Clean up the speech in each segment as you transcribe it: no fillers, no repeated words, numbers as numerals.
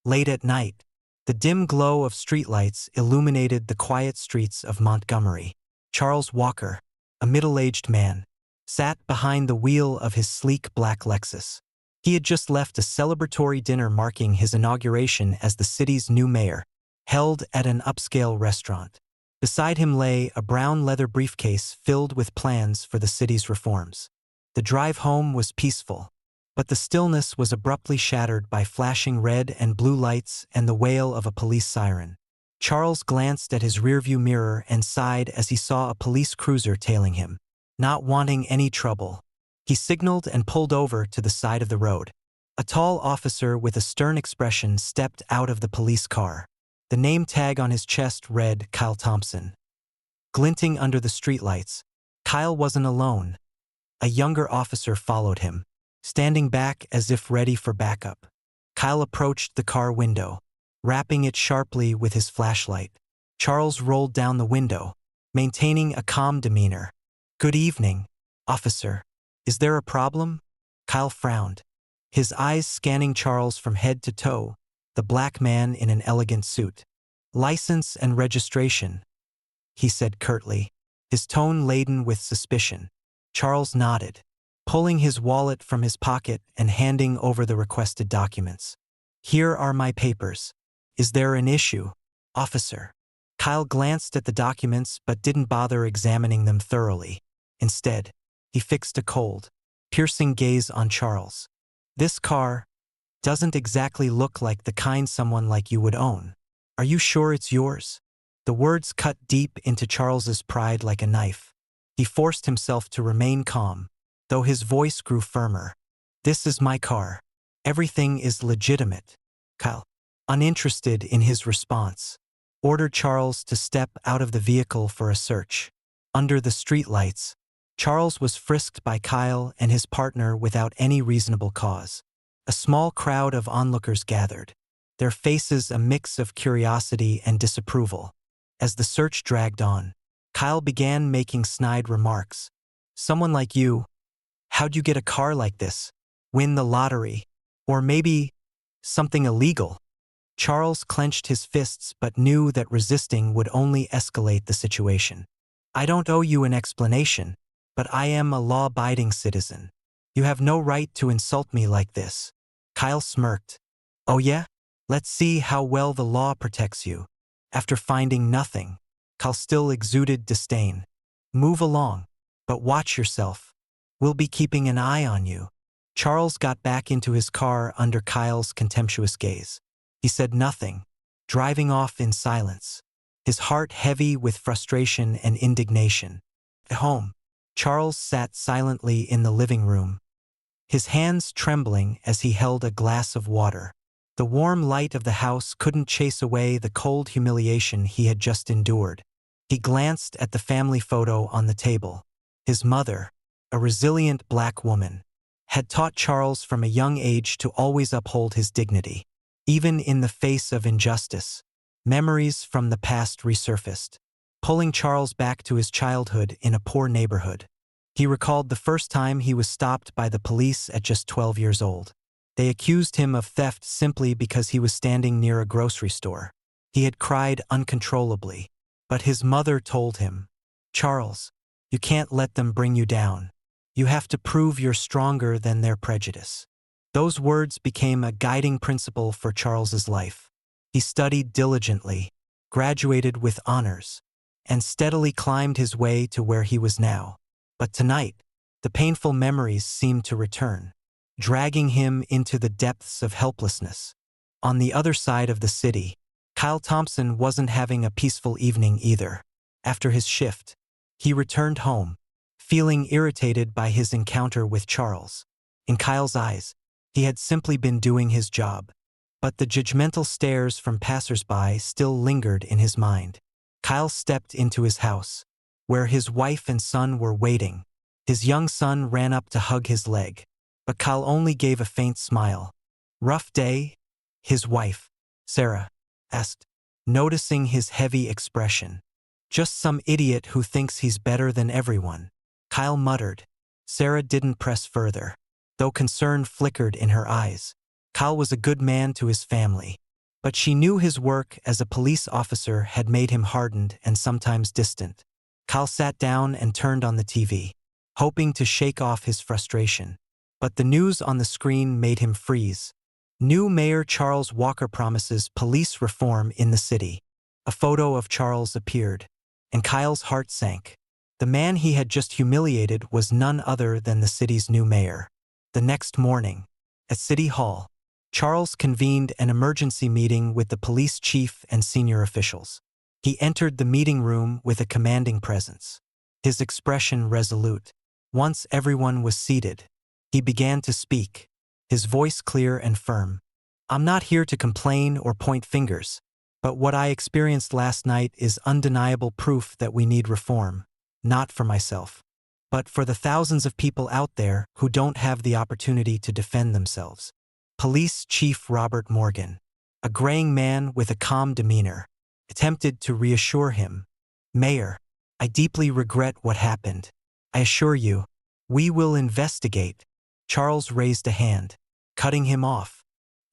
Late at night, the dim glow of streetlights illuminated the quiet streets of Montgomery. Charles Walker, a middle-aged man, sat behind the wheel of his sleek black Lexus. He had just left a celebratory dinner marking his inauguration as the city's new mayor, held at an upscale restaurant. Beside him lay a brown leather briefcase filled with plans for the city's reforms. The drive home was peaceful, but the stillness was abruptly shattered by flashing red and blue lights and the wail of a police siren. Charles glanced at his rearview mirror and sighed as he saw a police cruiser tailing him. Not wanting any trouble, he signaled and pulled over to the side of the road. A tall officer with a stern expression stepped out of the police car. The name tag on his chest read Kyle Thompson. Glinting under the streetlights, Kyle wasn't alone. A younger officer followed him, standing back as if ready for backup. Kyle approached the car window, rapping it sharply with his flashlight. Charles rolled down the window, maintaining a calm demeanor. "Good evening, officer. Is there a problem?" Kyle frowned, his eyes scanning Charles from head to toe, the black man in an elegant suit. "License and registration," he said curtly, his tone laden with suspicion. Charles nodded, pulling his wallet from his pocket and handing over the requested documents. "Here are my papers. Is there an issue, officer?" Kyle glanced at the documents but didn't bother examining them thoroughly. Instead, he fixed a cold, piercing gaze on Charles. "This car doesn't exactly look like the kind someone like you would own. Are you sure it's yours?" The words cut deep into Charles's pride like a knife. He forced himself to remain calm, though his voice grew firmer. "This is my car. Everything is legitimate." Kyle, uninterested in his response, ordered Charles to step out of the vehicle for a search. Under the streetlights, Charles was frisked by Kyle and his partner without any reasonable cause. A small crowd of onlookers gathered, their faces a mix of curiosity and disapproval. As the search dragged on, Kyle began making snide remarks. "Someone like you, how'd you get a car like this? Win the lottery? Or maybe something illegal?" Charles clenched his fists but knew that resisting would only escalate the situation. "I don't owe you an explanation, but I am a law-abiding citizen. You have no right to insult me like this." Kyle smirked. "Oh yeah? Let's see how well the law protects you." After finding nothing, Kyle still exuded disdain. "Move along, but watch yourself. We'll be keeping an eye on you." Charles got back into his car under Kyle's contemptuous gaze. He said nothing, driving off in silence, his heart heavy with frustration and indignation. At home, Charles sat silently in the living room, his hands trembling as he held a glass of water. The warm light of the house couldn't chase away the cold humiliation he had just endured. He glanced at the family photo on the table. His mother, a resilient black woman, had taught Charles from a young age to always uphold his dignity. Even in the face of injustice, memories from the past resurfaced, pulling Charles back to his childhood in a poor neighborhood. He recalled the first time he was stopped by the police at just 12 years old. They accused him of theft simply because he was standing near a grocery store. He had cried uncontrollably, but his mother told him, "Charles, you can't let them bring you down. You have to prove you're stronger than their prejudice." Those words became a guiding principle for Charles's life. He studied diligently, graduated with honors, and steadily climbed his way to where he was now. But tonight, the painful memories seemed to return, dragging him into the depths of helplessness. On the other side of the city, Kyle Thompson wasn't having a peaceful evening either. After his shift, he returned home, feeling irritated by his encounter with Charles. In Kyle's eyes, he had simply been doing his job, but the judgmental stares from passers-by still lingered in his mind. Kyle stepped into his house, where his wife and son were waiting. His young son ran up to hug his leg, but Kyle only gave a faint smile. "Rough day?" his wife, Sarah, asked, noticing his heavy expression. "Just some idiot who thinks he's better than everyone," Kyle muttered. Sarah didn't press further, though concern flickered in her eyes. Kyle was a good man to his family, But she knew his work as a police officer had made him hardened and sometimes distant. Kyle sat down and turned on the TV, hoping to shake off his frustration. But the news on the screen made him freeze. New Mayor Charles Walker promises police reform in the city. A photo of Charles appeared, and Kyle's heart sank. The man he had just humiliated was none other than the city's new mayor. The next morning, at City Hall, Charles convened an emergency meeting with the police chief and senior officials. He entered the meeting room with a commanding presence, his expression resolute. Once everyone was seated, he began to speak, his voice clear and firm. "I'm not here to complain or point fingers, but what I experienced last night is undeniable proof that we need reform, not for myself, but for the thousands of people out there who don't have the opportunity to defend themselves." Police Chief Robert Morgan, a graying man with a calm demeanor, attempted to reassure him. "Mayor, I deeply regret what happened. I assure you, we will investigate." Charles raised a hand, cutting him off.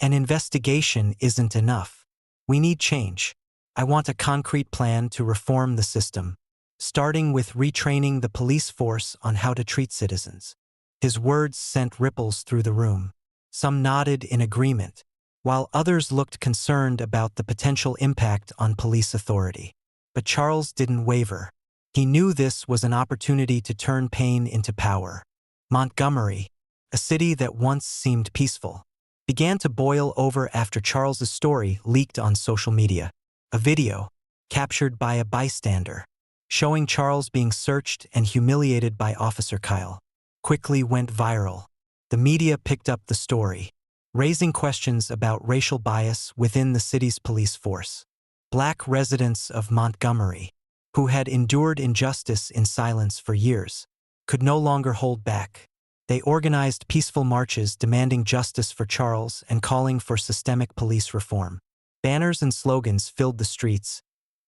"An investigation isn't enough. We need change. I want a concrete plan to reform the system, starting with retraining the police force on how to treat citizens." His words sent ripples through the room. Some nodded in agreement, while others looked concerned about the potential impact on police authority. But Charles didn't waver. He knew this was an opportunity to turn pain into power. Montgomery, a city that once seemed peaceful, began to boil over after Charles's story leaked on social media. A video, captured by a bystander, showing Charles being searched and humiliated by Officer Kyle, quickly went viral. The media picked up the story, raising questions about racial bias within the city's police force. Black residents of Montgomery, who had endured injustice in silence for years, could no longer hold back. They organized peaceful marches demanding justice for Charles and calling for systemic police reform. Banners and slogans filled the streets.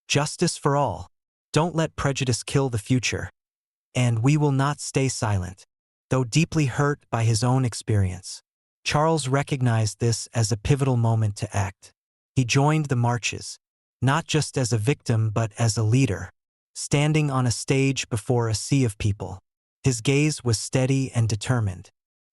"Justice for all. Don't let prejudice kill the future. And we will not stay silent." Though deeply hurt by his own experience, Charles recognized this as a pivotal moment to act. He joined the marches, not just as a victim but as a leader, standing on a stage before a sea of people. His gaze was steady and determined.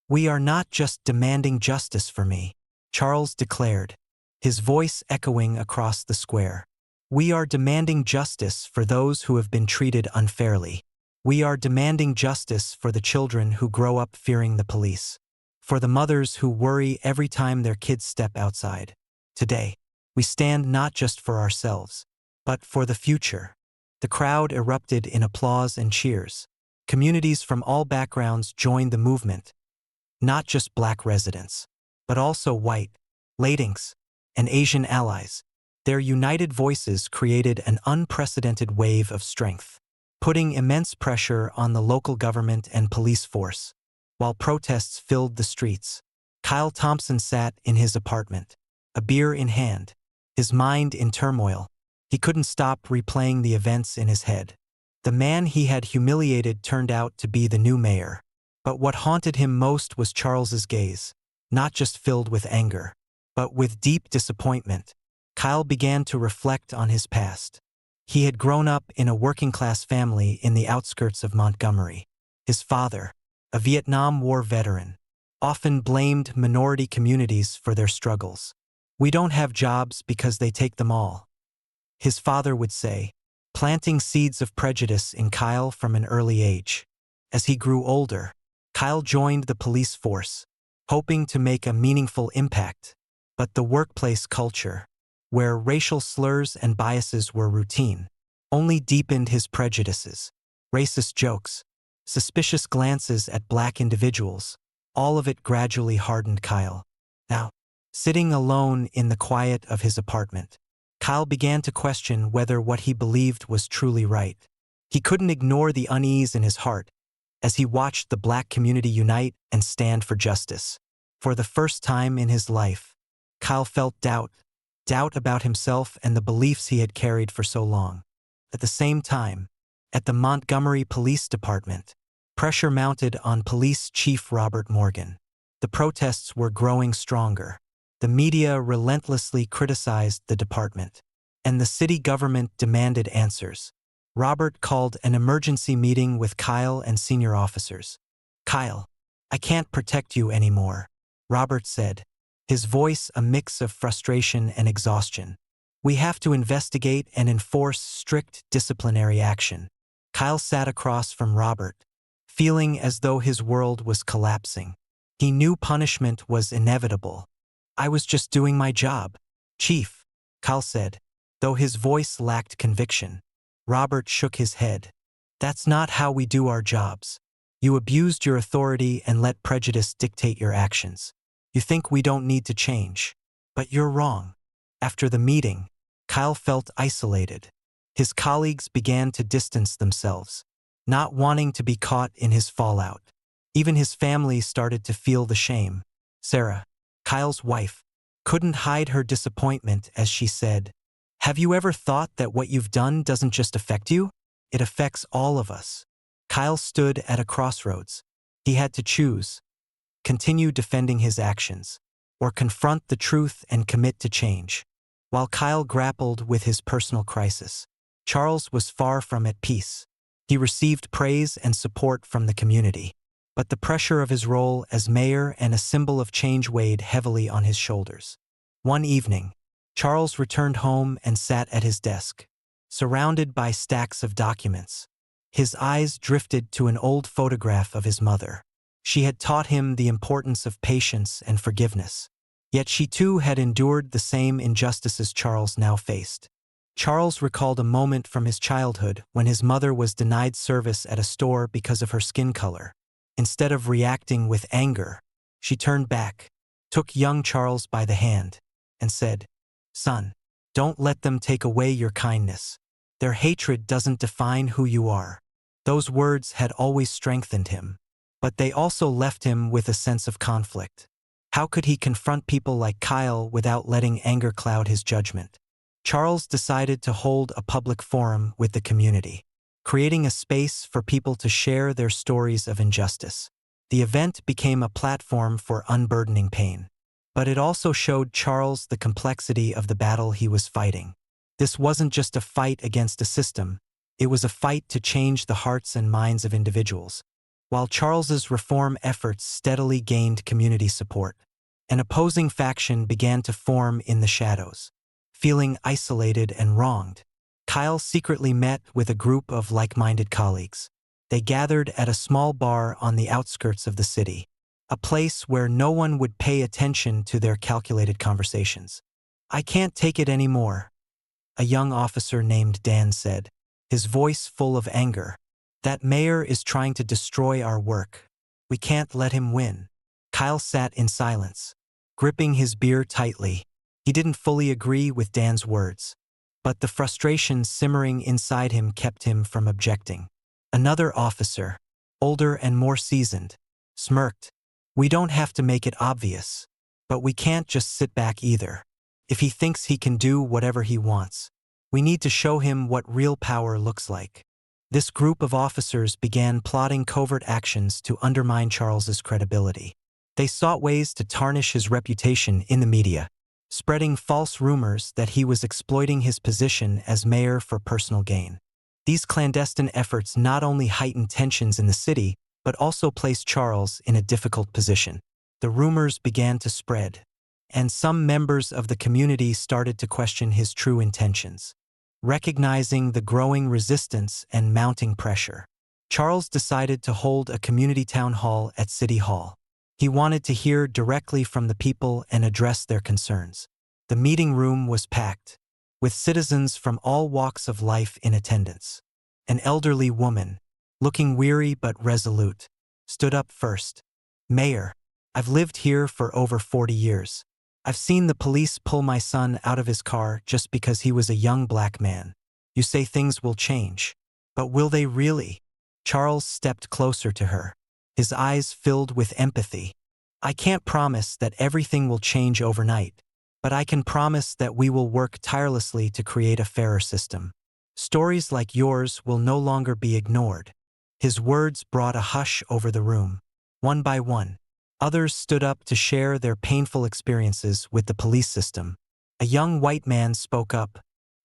"We are not just demanding justice for me," Charles declared, his voice echoing across the square. "We are demanding justice for those who have been treated unfairly. We are demanding justice for the children who grow up fearing the police, for the mothers who worry every time their kids step outside. Today, we stand not just for ourselves, but for the future." The crowd erupted in applause and cheers. Communities from all backgrounds joined the movement, not just Black residents, but also white, Latins, and Asian allies. Their united voices created an unprecedented wave of strength, putting immense pressure on the local government and police force. While protests filled the streets, Kyle Thompson sat in his apartment, a beer in hand, his mind in turmoil. He couldn't stop replaying the events in his head. The man he had humiliated turned out to be the new mayor. But what haunted him most was Charles's gaze, not just filled with anger, but with deep disappointment. Kyle began to reflect on his past. He had grown up in a working-class family in the outskirts of Montgomery. His father, a Vietnam War veteran, often blamed minority communities for their struggles. "We don't have jobs because they take them all," his father would say, planting seeds of prejudice in Kyle from an early age. As he grew older, Kyle joined the police force, hoping to make a meaningful impact. But the workplace culture, where racial slurs and biases were routine, only deepened his prejudices. Racist jokes, suspicious glances at Black individuals, all of it gradually hardened Kyle. Now, sitting alone in the quiet of his apartment, Kyle began to question whether what he believed was truly right. He couldn't ignore the unease in his heart as he watched the Black community unite and stand for justice. For the first time in his life, Kyle felt doubt about himself and the beliefs he had carried for so long. At the same time, at the Montgomery Police Department, pressure mounted on Police Chief Robert Morgan. The protests were growing stronger. The media relentlessly criticized the department, and the city government demanded answers. Robert called an emergency meeting with Kyle and senior officers. "Kyle, I can't protect you anymore," Robert said, his voice a mix of frustration and exhaustion. "We have to investigate and enforce strict disciplinary action." Kyle sat across from Robert, feeling as though his world was collapsing. He knew punishment was inevitable. "I was just doing my job, Chief," Kyle said, though his voice lacked conviction. Robert shook his head. "That's not how we do our jobs. You abused your authority and let prejudice dictate your actions. You think we don't need to change. But you're wrong." After the meeting, Kyle felt isolated. His colleagues began to distance themselves, not wanting to be caught in his fallout. Even his family started to feel the shame. Sarah, Kyle's wife, couldn't hide her disappointment as she said, "Have you ever thought that what you've done doesn't just affect you? It affects all of us." Kyle stood at a crossroads. He had to choose: continue defending his actions, or confront the truth and commit to change. While Kyle grappled with his personal crisis, Charles was far from at peace. He received praise and support from the community, but the pressure of his role as mayor and a symbol of change weighed heavily on his shoulders. One evening, Charles returned home and sat at his desk, surrounded by stacks of documents. His eyes drifted to an old photograph of his mother. She had taught him the importance of patience and forgiveness. Yet she too had endured the same injustices Charles now faced. Charles recalled a moment from his childhood when his mother was denied service at a store because of her skin color. Instead of reacting with anger, she turned back, took young Charles by the hand, and said, "Son, don't let them take away your kindness. Their hatred doesn't define who you are." Those words had always strengthened him, but they also left him with a sense of conflict. How could he confront people like Kyle without letting anger cloud his judgment? Charles decided to hold a public forum with the community, creating a space for people to share their stories of injustice. The event became a platform for unburdening pain, but it also showed Charles the complexity of the battle he was fighting. This wasn't just a fight against a system, it was a fight to change the hearts and minds of individuals. While Charles's reform efforts steadily gained community support, an opposing faction began to form in the shadows. Feeling isolated and wronged, Kyle secretly met with a group of like-minded colleagues. They gathered at a small bar on the outskirts of the city, a place where no one would pay attention to their calculated conversations. "I can't take it anymore," a young officer named Dan said, his voice full of anger. "That mayor is trying to destroy our work. We can't let him win." Kyle sat in silence, gripping his beer tightly. He didn't fully agree with Dan's words, but the frustration simmering inside him kept him from objecting. Another officer, older and more seasoned, smirked. "We don't have to make it obvious, but we can't just sit back either. If he thinks he can do whatever he wants, we need to show him what real power looks like." This group of officers began plotting covert actions to undermine Charles's credibility. They sought ways to tarnish his reputation in the media, spreading false rumors that he was exploiting his position as mayor for personal gain. These clandestine efforts not only heightened tensions in the city, but also placed Charles in a difficult position. The rumors began to spread, and some members of the community started to question his true intentions. Recognizing the growing resistance and mounting pressure, Charles decided to hold a community town hall at City Hall. He wanted to hear directly from the people and address their concerns. The meeting room was packed, with citizens from all walks of life in attendance. An elderly woman, looking weary but resolute, stood up first. "Mayor, I've lived here for over 40 years. I've seen the police pull my son out of his car just because he was a young black man. You say things will change, but will they really?" Charles stepped closer to her, his eyes filled with empathy. "I can't promise that everything will change overnight, but I can promise that we will work tirelessly to create a fairer system. Stories like yours will no longer be ignored." His words brought a hush over the room. One by one, Others stood up to share their painful experiences with the police system. A young white man spoke up.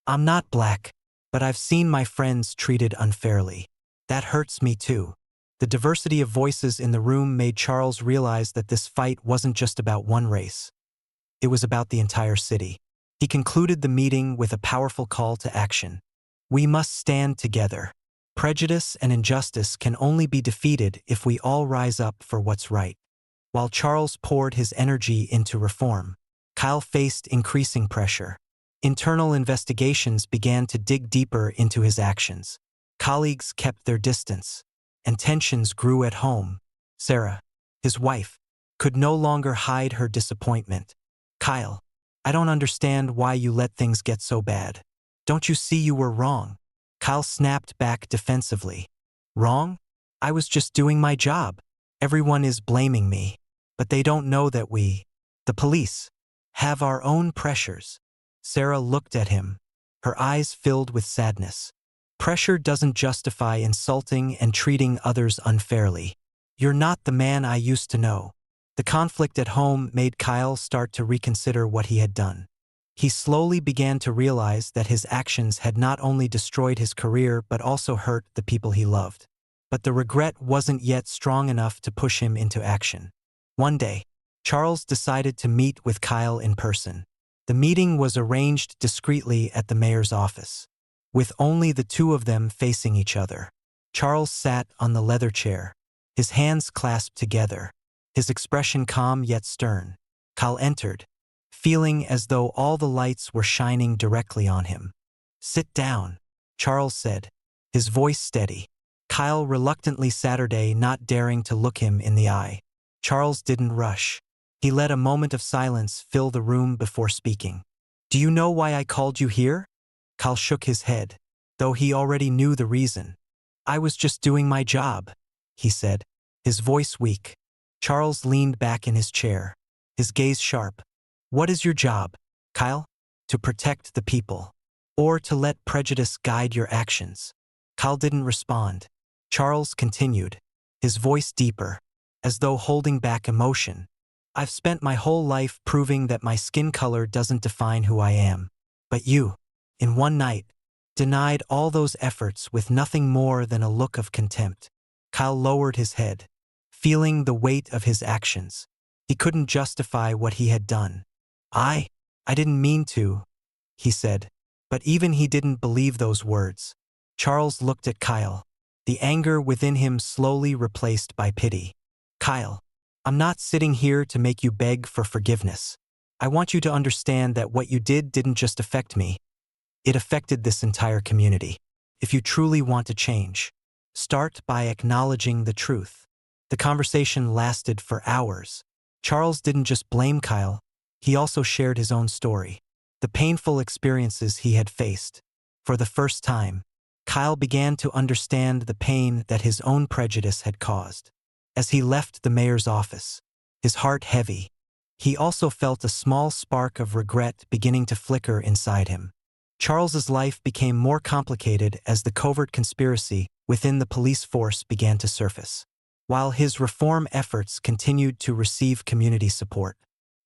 "I'm not black, but I've seen my friends treated unfairly. That hurts me too." The diversity of voices in the room made Charles realize that this fight wasn't just about one race. It was about the entire city. He concluded the meeting with a powerful call to action. "We must stand together. Prejudice and injustice can only be defeated if we all rise up for what's right." While Charles poured his energy into reform, Kyle faced increasing pressure. Internal investigations began to dig deeper into his actions. Colleagues kept their distance, and tensions grew at home. Sarah, his wife, could no longer hide her disappointment. "Kyle, I don't understand why you let things get so bad. Don't you see you were wrong?" Kyle snapped back defensively. "Wrong? I was just doing my job. Everyone is blaming me. But they don't know that we, the police, have our own pressures." Sarah looked at him, her eyes filled with sadness. "Pressure doesn't justify insulting and treating others unfairly. You're not the man I used to know." The conflict at home made Kyle start to reconsider what he had done. He slowly began to realize that his actions had not only destroyed his career but also hurt the people he loved. But the regret wasn't yet strong enough to push him into action. One day, Charles decided to meet with Kyle in person. The meeting was arranged discreetly at the mayor's office, with only the two of them facing each other. Charles sat on the leather chair, his hands clasped together, his expression calm yet stern. Kyle entered, feeling as though all the lights were shining directly on him. "Sit down," Charles said, his voice steady. Kyle reluctantly sat, not daring to look him in the eye. Charles didn't rush. He let a moment of silence fill the room before speaking. "Do you know why I called you here?" Kyle shook his head, though he already knew the reason. "I was just doing my job," he said, his voice weak. Charles leaned back in his chair, his gaze sharp. "What is your job, Kyle?" "To protect the people, or to let prejudice guide your actions?" Kyle didn't respond. Charles continued, his voice deeper, as though holding back emotion. "I've spent my whole life proving that my skin color doesn't define who I am. But you, in one night, denied all those efforts with nothing more than a look of contempt." Kyle lowered his head, feeling the weight of his actions. He couldn't justify what he had done. I didn't mean to," he said. But even he didn't believe those words. Charles looked at Kyle, the anger within him slowly replaced by pity. "Kyle, I'm not sitting here to make you beg for forgiveness. I want you to understand that what you did didn't just affect me. It affected this entire community. If you truly want to change, start by acknowledging the truth." The conversation lasted for hours. Charles didn't just blame Kyle, he also shared his own story, the painful experiences he had faced. For the first time, Kyle began to understand the pain that his own prejudice had caused. As he left the mayor's office, his heart heavy, he also felt a small spark of regret beginning to flicker inside him. Charles's life became more complicated as the covert conspiracy within the police force began to surface. While his reform efforts continued to receive community support,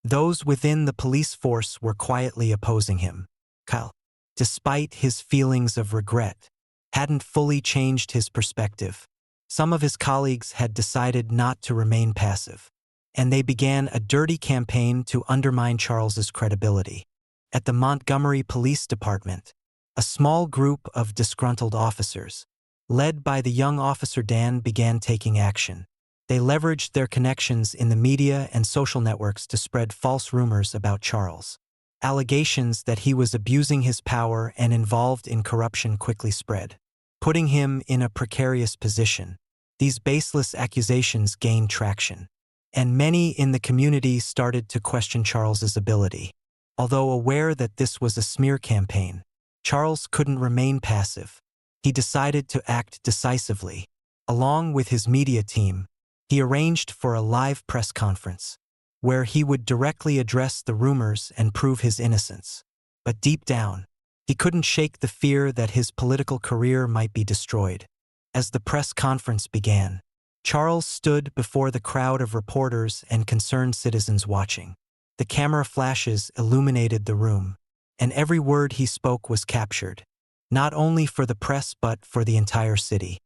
those within the police force were quietly opposing him. Kyle, despite his feelings of regret, hadn't fully changed his perspective. Some of his colleagues had decided not to remain passive, and they began a dirty campaign to undermine Charles's credibility. At the Montgomery Police Department, a small group of disgruntled officers, led by the young officer Dan, began taking action. They leveraged their connections in the media and social networks to spread false rumors about Charles. Allegations that he was abusing his power and involved in corruption quickly spread, putting him in a precarious position. These baseless accusations gained traction, and many in the community started to question Charles's ability. Although aware that this was a smear campaign, Charles couldn't remain passive. He decided to act decisively. Along with his media team, he arranged for a live press conference, where he would directly address the rumors and prove his innocence. But deep down, he couldn't shake the fear that his political career might be destroyed. As the press conference began, Charles stood before the crowd of reporters and concerned citizens watching. The camera flashes illuminated the room, and every word he spoke was captured, not only for the press but for the entire city.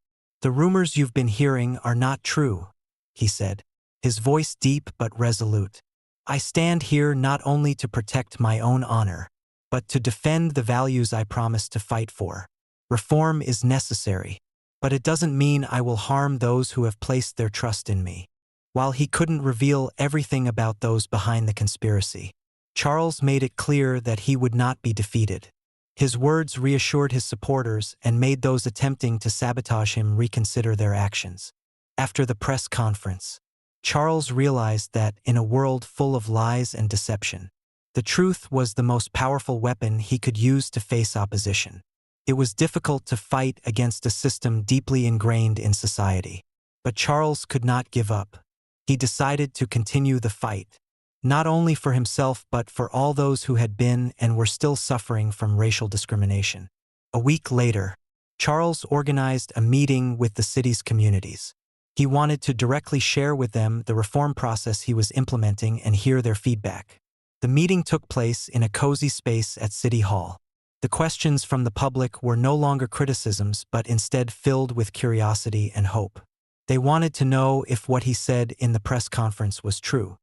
"The rumors you've been hearing are not true," he said, his voice deep but resolute. "I stand here not only to protect my own honor, but to defend the values I promised to fight for. Reform is necessary, but it doesn't mean I will harm those who have placed their trust in me." While he couldn't reveal everything about those behind the conspiracy, Charles made it clear that he would not be defeated. His words reassured his supporters and made those attempting to sabotage him reconsider their actions. After the press conference, Charles realized that, in a world full of lies and deception, the truth was the most powerful weapon he could use to face opposition. It was difficult to fight against a system deeply ingrained in society. But Charles could not give up. He decided to continue the fight, not only for himself but for all those who had been and were still suffering from racial discrimination. A week later, Charles organized a meeting with the city's communities. He wanted to directly share with them the reform process he was implementing and hear their feedback. The meeting took place in a cozy space at City Hall. The questions from the public were no longer criticisms but instead filled with curiosity and hope. They wanted to know if what he said in the press conference was true.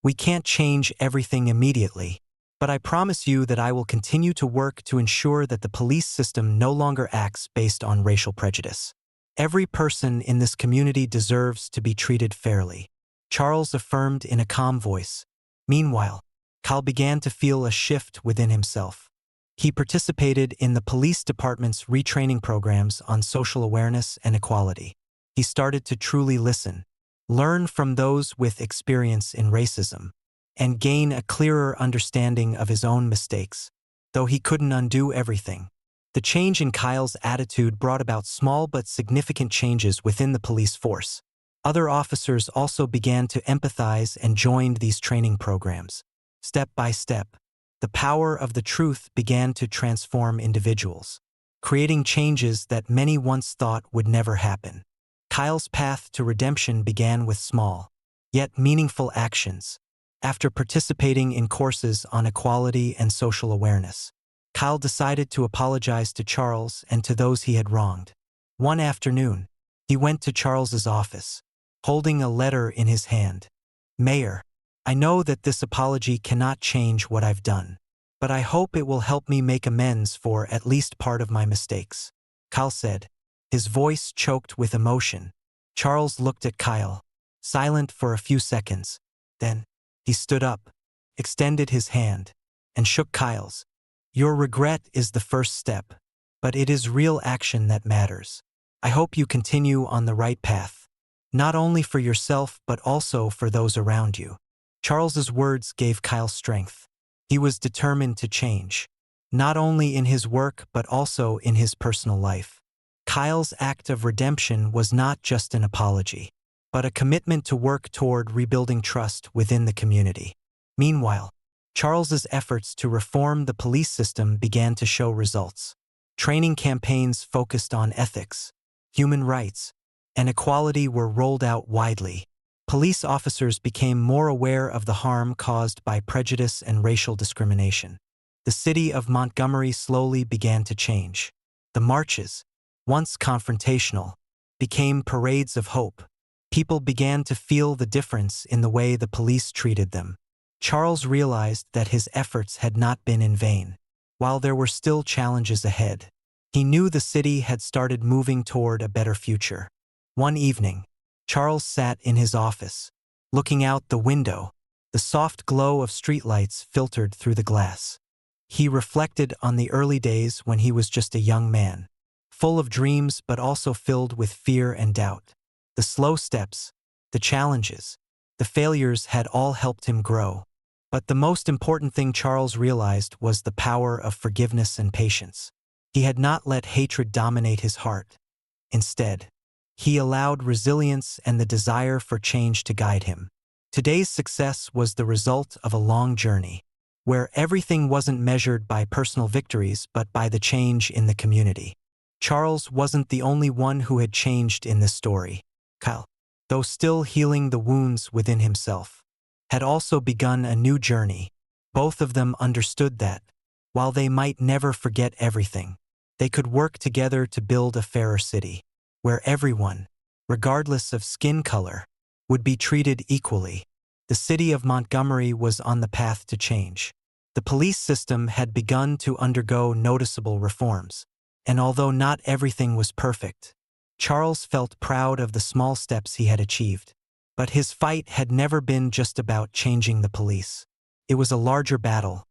"We can't change everything immediately, but I promise you that I will continue to work to ensure that the police system no longer acts based on racial prejudice. Every person in this community deserves to be treated fairly," Charles affirmed in a calm voice. Meanwhile, Cal began to feel a shift within himself. He participated in the police department's retraining programs on social awareness and equality. He started to truly listen, learn from those with experience in racism, and gain a clearer understanding of his own mistakes. Though he couldn't undo everything, the change in Kyle's attitude brought about small but significant changes within the police force. Other officers also began to empathize and joined these training programs. Step by step, the power of the truth began to transform individuals, creating changes that many once thought would never happen. Kyle's path to redemption began with small, yet meaningful actions. After participating in courses on equality and social awareness, Kyle decided to apologize to Charles and to those he had wronged. One afternoon, he went to Charles's office, holding a letter in his hand. "Mayor, I know that this apology cannot change what I've done, but I hope it will help me make amends for at least part of my mistakes," Kyle said, his voice choked with emotion. Charles looked at Kyle, silent for a few seconds. Then, he stood up, extended his hand, and shook Kyle's. "Your regret is the first step, but it is real action that matters. I hope you continue on the right path, not only for yourself but also for those around you." Charles's words gave Kyle strength. He was determined to change, not only in his work but also in his personal life. Kyle's act of redemption was not just an apology, but a commitment to work toward rebuilding trust within the community. Meanwhile, Charles's efforts to reform the police system began to show results. Training campaigns focused on ethics, human rights, and equality were rolled out widely. Police officers became more aware of the harm caused by prejudice and racial discrimination. The city of Montgomery slowly began to change. The marches, once confrontational, became parades of hope. People began to feel the difference in the way the police treated them. Charles realized that his efforts had not been in vain. While there were still challenges ahead, he knew the city had started moving toward a better future. One evening, Charles sat in his office, looking out the window. The soft glow of streetlights filtered through the glass. He reflected on the early days when he was just a young man, full of dreams but also filled with fear and doubt. The slow steps, the challenges, the failures had all helped him grow. But the most important thing Charles realized was the power of forgiveness and patience. He had not let hatred dominate his heart. Instead, he allowed resilience and the desire for change to guide him. Today's success was the result of a long journey, where everything wasn't measured by personal victories but by the change in the community. Charles wasn't the only one who had changed in this story. Kyle, though still healing the wounds within himself, had also begun a new journey. Both of them understood that, while they might never forget everything, they could work together to build a fairer city, where everyone, regardless of skin color, would be treated equally. The city of Montgomery was on the path to change. The police system had begun to undergo noticeable reforms, and although not everything was perfect, Charles felt proud of the small steps he had achieved. But his fight had never been just about changing the police. It was a larger battle,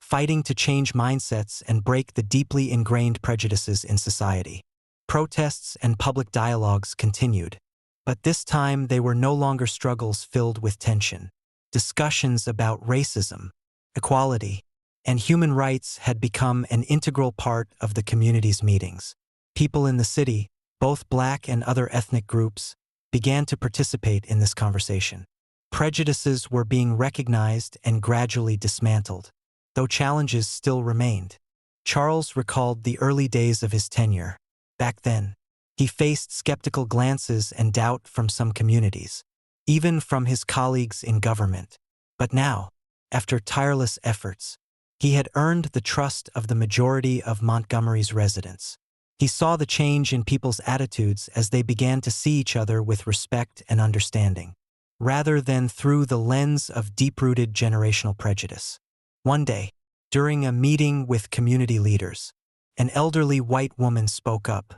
fighting to change mindsets and break the deeply ingrained prejudices in society. Protests and public dialogues continued, but this time they were no longer struggles filled with tension. Discussions about racism, equality, and human rights had become an integral part of the community's meetings. People in the city, both Black and other ethnic groups, began to participate in this conversation. Prejudices were being recognized and gradually dismantled, though challenges still remained. Charles recalled the early days of his tenure. Back then, he faced skeptical glances and doubt from some communities, even from his colleagues in government. But now, after tireless efforts, he had earned the trust of the majority of Montgomery's residents. He saw the change in people's attitudes as they began to see each other with respect and understanding, rather than through the lens of deep-rooted generational prejudice. One day, during a meeting with community leaders, an elderly white woman spoke up,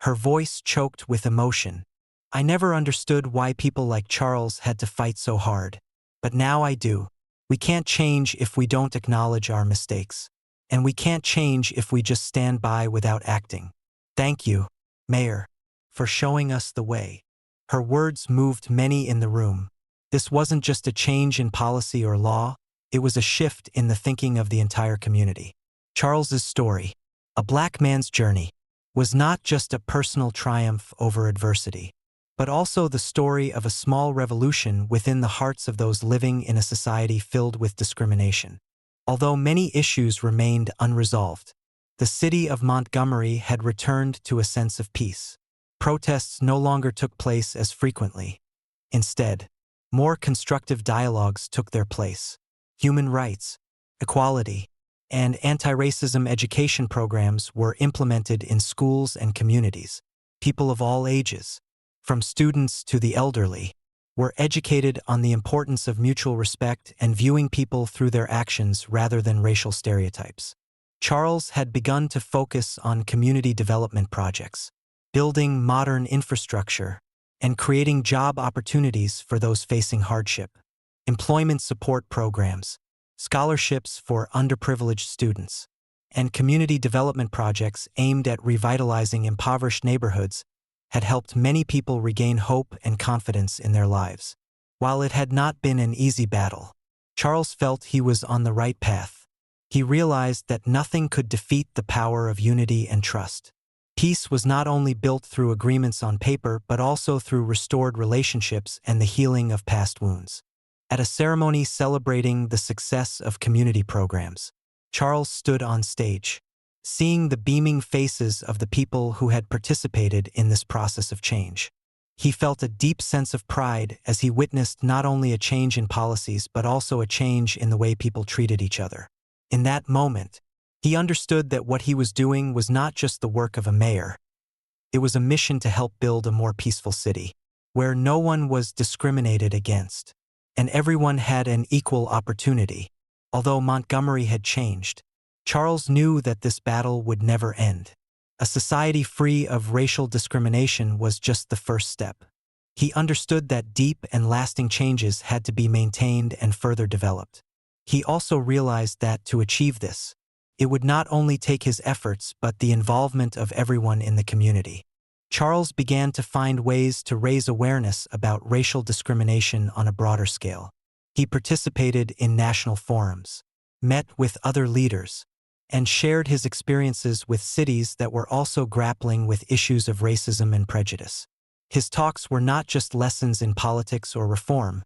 her voice choked with emotion. "I never understood why people like Charles had to fight so hard, but now I do. We can't change if we don't acknowledge our mistakes, and we can't change if we just stand by without acting. Thank you, Mayor, for showing us the way." Her words moved many in the room. This wasn't just a change in policy or law, it was a shift in the thinking of the entire community. Charles's story, a Black man's journey, was not just a personal triumph over adversity, but also the story of a small revolution within the hearts of those living in a society filled with discrimination. Although many issues remained unresolved, the city of Montgomery had returned to a sense of peace. Protests no longer took place as frequently. Instead, more constructive dialogues took their place. Human rights, equality, and anti-racism education programs were implemented in schools and communities. People of all ages, from students to the elderly, were educated on the importance of mutual respect and viewing people through their actions rather than racial stereotypes. Charles had begun to focus on community development projects, building modern infrastructure, and creating job opportunities for those facing hardship. Employment support programs, scholarships for underprivileged students, and community development projects aimed at revitalizing impoverished neighborhoods had helped many people regain hope and confidence in their lives. While it had not been an easy battle, Charles felt he was on the right path. He realized that nothing could defeat the power of unity and trust. Peace was not only built through agreements on paper but also through restored relationships and the healing of past wounds. At a ceremony celebrating the success of community programs, Charles stood on stage, seeing the beaming faces of the people who had participated in this process of change. He felt a deep sense of pride as he witnessed not only a change in policies but also a change in the way people treated each other. In that moment, he understood that what he was doing was not just the work of a mayor. It was a mission to help build a more peaceful city, where no one was discriminated against, and everyone had an equal opportunity. Although Montgomery had changed, Charles knew that this battle would never end. A society free of racial discrimination was just the first step. He understood that deep and lasting changes had to be maintained and further developed. He also realized that to achieve this, it would not only take his efforts but the involvement of everyone in the community. Charles began to find ways to raise awareness about racial discrimination on a broader scale. He participated in national forums, met with other leaders, and shared his experiences with cities that were also grappling with issues of racism and prejudice. His talks were not just lessons in politics or reform.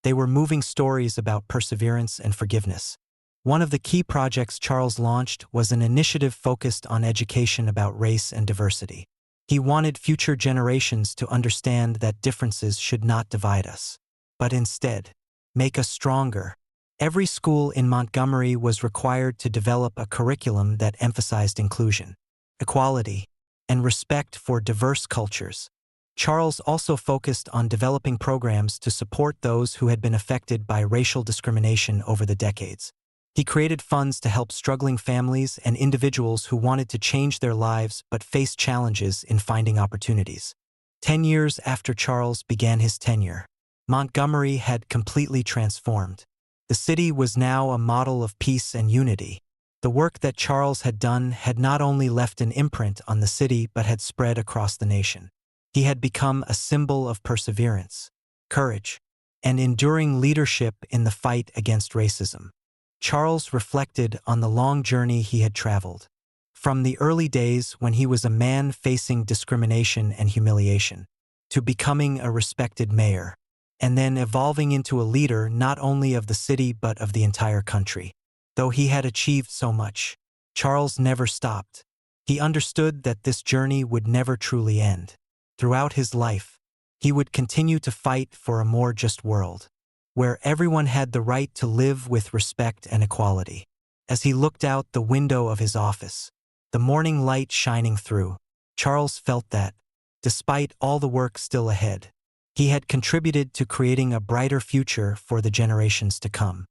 They were moving stories about perseverance and forgiveness. One of the key projects Charles launched was an initiative focused on education about race and diversity. He wanted future generations to understand that differences should not divide us, but instead, make us stronger. Every school in Montgomery was required to develop a curriculum that emphasized inclusion, equality, and respect for diverse cultures. Charles also focused on developing programs to support those who had been affected by racial discrimination over the decades. He created funds to help struggling families and individuals who wanted to change their lives but faced challenges in finding opportunities. 10 years after Charles began his tenure, Montgomery had completely transformed. The city was now a model of peace and unity. The work that Charles had done had not only left an imprint on the city but had spread across the nation. He had become a symbol of perseverance, courage, and enduring leadership in the fight against racism. Charles reflected on the long journey he had traveled, from the early days when he was a man facing discrimination and humiliation, to becoming a respected mayor, and then evolving into a leader not only of the city but of the entire country. Though he had achieved so much, Charles never stopped. He understood that this journey would never truly end. Throughout his life, he would continue to fight for a more just world, where everyone had the right to live with respect and equality. As he looked out the window of his office, the morning light shining through, Charles felt that, despite all the work still ahead, he had contributed to creating a brighter future for the generations to come.